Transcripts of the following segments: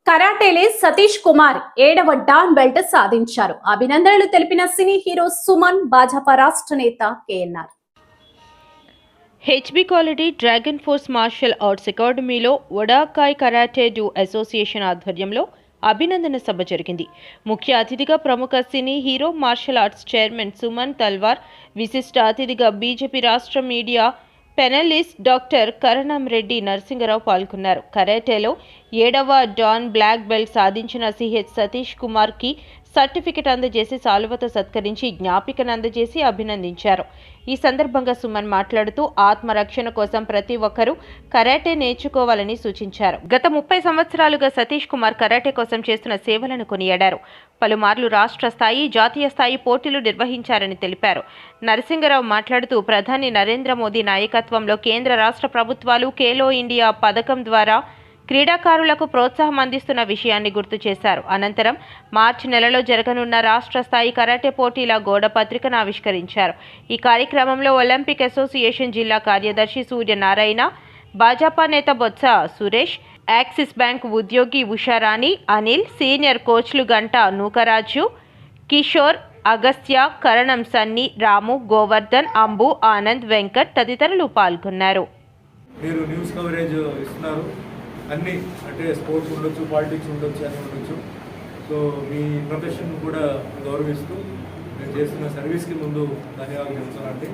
కరాటేలే సతీష్ కుమార్ 7వ don belt సాధించారు. అభినందనలు తెలిపిన సినీ హీరో సుమన్, భాజపా రాష్ట్ర నేత K N R. H B quality dragon force martial arts అకాడమీలో వడాకాయ్ కరాటే డు అసోసియేషన్ ఆధ్వర్యంలో అభినందన సభ జరిగింది. ముఖ్య అతిథిగా ప్రముఖ సినీ hero, martial arts chairman Suman Talwar, విశిష్ట అతిథిగా బీజేపీ రాష్ట్ర media panelist doctor Karanam Reddy Narasingarao పాల్గొన్నారు. కరాటేలో 7వ డాన్ బ్లాక్ బెల్ట్ సాధించిన సిహెచ్ సతీష్ కుమార్కి సర్టిఫికెట్ అందజేసి సాలువతో సత్కరించి జ్ఞాపికను అందజేసి అభినందించారు. ఈ సందర్భంగా సుమన్ మాట్లాడుతూ ఆత్మరక్షణ కోసం ప్రతి ఒక్కరూ కరాటే నేర్చుకోవాలని సూచించారు. గత 30 సంవత్సరాలుగా సతీష్ కుమార్ కరాటే కోసం చేస్తున్న సేవలను కొనియాడారు. పలుమార్లు రాష్ట్ర స్థాయి, జాతీయ స్థాయి పోటీలు నిర్వహించారని తెలిపారు. నరసింగరావు మాట్లాడుతూ ప్రధాని నరేంద్ర మోదీ నాయకత్వంలో కేంద్ర రాష్ట్ర ప్రభుత్వాలు ఖేలో ఇండియా పథకం ద్వారా క్రీడాకారులకు ప్రోత్సాహం అందిస్తున్న విషయాన్ని గుర్తు చేశారు. అనంతరం మార్చి నెలలో జరగనున్న రాష్ట్ర స్థాయి కరాటే పోటీల గోడ పత్రికను ఆవిష్కరించారు. ఈ కార్యక్రమంలో ఒలింపిక్ అసోసియేషన్ జిల్లా కార్యదర్శి సూర్యనారాయణ, భాజపా నేత బొత్స సురేష్, యాక్సిస్ బ్యాంక్ ఉద్యోగి ఉషారాణి, అనిల్, సీనియర్ కోచ్లు గంట నూకరాజు, కిషోర్, అగస్త్య, కరణం సన్ని, రాము, గోవర్ధన్, అంబు, ఆనంద్, వెంకట్ తదితరులు పాల్గొన్నారు. అన్నీ అంటే స్పోర్ట్స్ ఉండొచ్చు, పాలిటిక్స్ ఉండొచ్చు, అన్నీ ఉండొచ్చు. సో మీ ప్రొఫెషన్ కూడా గౌరవిస్తూ నేను చేస్తున్న సర్వీస్కి ముందు ధన్యవాదాలు చెప్తానండి.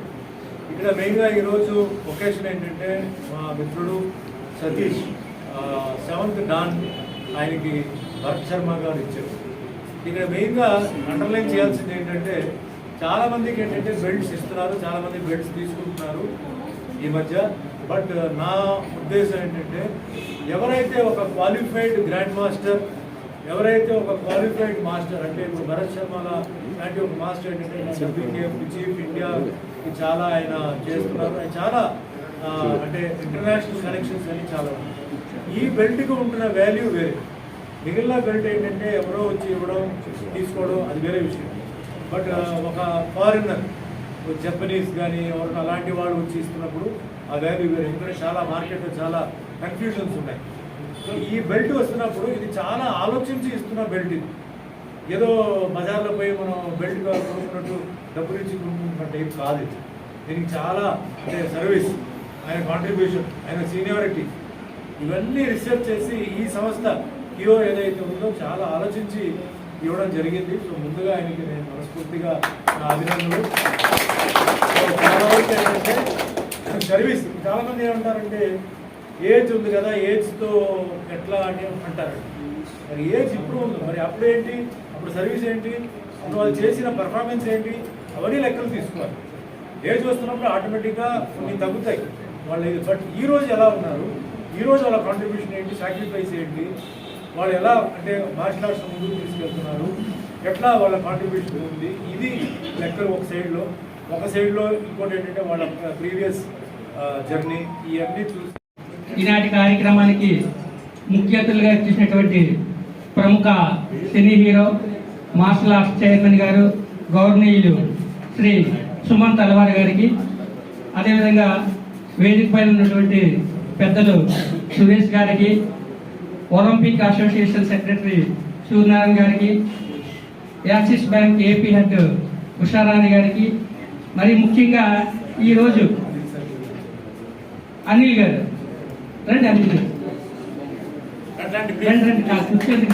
ఇక్కడ మెయిన్గా ఈరోజు ఒకేషన్ ఏంటంటే మా మిత్రుడు సతీష్ 7th డాన్ ఆయనకి భరత్ శర్మ గారు ఇచ్చారు. ఇక్కడ మెయిన్గా అండర్లైన్ చేయాల్సింది ఏంటంటే చాలామందికి ఏంటంటే బెల్ట్స్ ఇస్తున్నారు, చాలామంది బెల్ట్స్ తీసుకుంటున్నారు ఈ మధ్య. బట్ నా ఉద్దేశం ఏంటంటే ఎవరైతే ఒక క్వాలిఫైడ్ గ్రాండ్ మాస్టర్, ఎవరైతే ఒక క్వాలిఫైడ్ మాస్టర్ అంటే ఇప్పుడు భరత్ శర్మ లాంటి ఒక మాస్టర్ ఏంటంటే WKF చీఫ్ ఇండియాకి చాలా ఆయన చేస్తున్నారు. ఆయన చాలా అంటే ఇంటర్నేషనల్ కనెక్షన్స్ అని చాలా ఈ బెల్ట్కి ఉంటున్న వాల్యూ వేరే. మిగిలిన బెల్ట్ ఏంటంటే ఎవరో వచ్చి ఇవ్వడం, తీసుకోవడం అది వేరే విషయం. బట్ ఒక ఫారినర్, జపనీస్ కానీ ఎవరైనా అలాంటి వాళ్ళు వచ్చి ఇస్తున్నప్పుడు ఆ వాల్యూ వేరే. ఎందుకంటే చాలా మార్కెట్లో చాలా కన్ఫ్యూజన్స్ ఉన్నాయి. సో ఈ బెల్ట్ వస్తున్నప్పుడు ఇది చాలా ఆలోచించి ఇస్తున్న బెల్ట్. ఇది ఏదో బజార్లో పోయి మనం బెల్ట్ కొనుక్కున్నట్టు డబ్బులు ఇచ్చి కొనుక్కున్నట్టు ఏం కాదు. ఇది దీనికి చాలా అంటే సర్వీస్, ఆయన కాంట్రిబ్యూషన్, ఆయన సీనియారిటీ ఇవన్నీ రీసెర్చ్ చేసి ఈ సంస్థ కియో ఏదైతే ఉందో చాలా ఆలోచించి ఇవ్వడం జరిగింది. సో ముందుగా ఆయనకి నేను మనస్ఫూర్తిగా నా అభినందనలు. చాలా వరకు ఏంటంటే సర్వీస్ చాలామంది ఏమంటారంటే ఏజ్ ఉంది కదా, ఏజ్తో ఎట్లా అని అంటారండి. మరి ఏజ్ ఇప్పుడు ఉంది, మరి అప్పుడు ఏంటి, అప్పుడు సర్వీస్ ఏంటి, అప్పుడు వాళ్ళు చేసిన పర్ఫార్మెన్స్ ఏంటి, అవన్నీ లెక్కలు తీసుకోవాలి. ఏజ్ వస్తున్నప్పుడు ఆటోమేటిక్గా కొన్ని తగ్గుతాయి వాళ్ళు. బట్ ఈరోజు ఎలా ఉన్నారు, ఈరోజు వాళ్ళ కాంట్రిబ్యూషన్ ఏంటి, సాక్రిఫైస్ ఏంటి, వాళ్ళు ఎలా అంటే మార్షల్ ఆర్ట్స్ ముందుకు తీసుకెళ్తున్నారు, ఎట్లా వాళ్ళ కాంట్రిబ్యూషన్ ఉంది, ఇది లెక్కలు ఒక సైడ్లో. ఒక సైడ్లో ఇంకోటి ఏంటంటే వాళ్ళ ప్రీవియస్ జర్నీ, ఇవన్నీ చూసి ఈనాటి కార్యక్రమానికి ముఖ్య అతిథులుగా చేసినటువంటి ప్రముఖ సినీ హీరో, మార్షల్ ఆర్ట్స్ చైర్మన్ గారు, గౌరవనీయులు శ్రీ సుమన్ తల్వార్ గారికి, అదేవిధంగా వేదిక పైన ఉన్నటువంటి పెద్దలు సురేష్ గారికి, ఒలింపిక్ అసోసియేషన్ సెక్రటరీ సూర్యనారాయణ గారికి, axis bank AP head Usharani గారికి, మరి ముఖ్యంగా ఈరోజు అనిల్ గారు రండి, అనిల్ గారు రండి, కూర్చోండి.